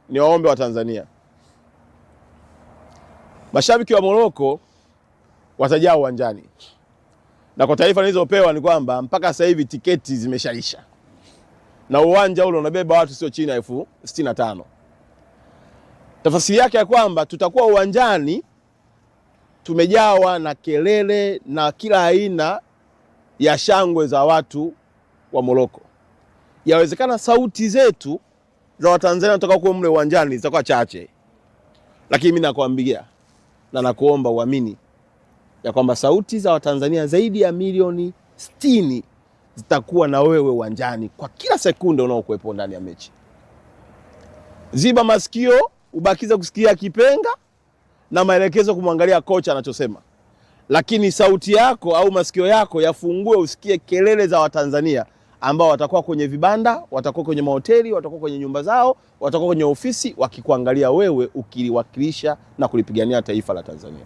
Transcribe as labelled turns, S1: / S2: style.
S1: ni waombe wa Tanzania, mashabiki wa Morocco watajaa uwanjani, na kwa taarifa nilizopewa ni kwamba mpaka sasa hivi tiketi zimeshaisha na uwanja ule unabeba watu sio chini ya 65,000. Tafsiri yake ya kwamba tutakuwa uwanjani tumejawa na kelele na kila aina ya shangwe za watu wa Morocco. Yawezekana sauti zetu za Watanzania kutoka kwa mle uwanjani zitakuwa chache, lakini mimi nakwambia na nakuomba uamini ya kwamba sauti za Watanzania zaidi ya milioni 60 zitakuwa na wewe uwanjani kwa kila sekunde unaokuwepo ndani ya mechi. Ziba masikio, ubakiza kusikia kipenga na maelekezo kumwangalia kocha anachosema, lakini sauti yako au masikio yako yafungue usikie kelele za Watanzania ambao watakuwa kwenye vibanda, watakuwa kwenye mahoteli, watakuwa kwenye nyumba zao, watakuwa kwenye ofisi wakikuangalia wewe ukiliwakilisha na kulipigania taifa la Tanzania.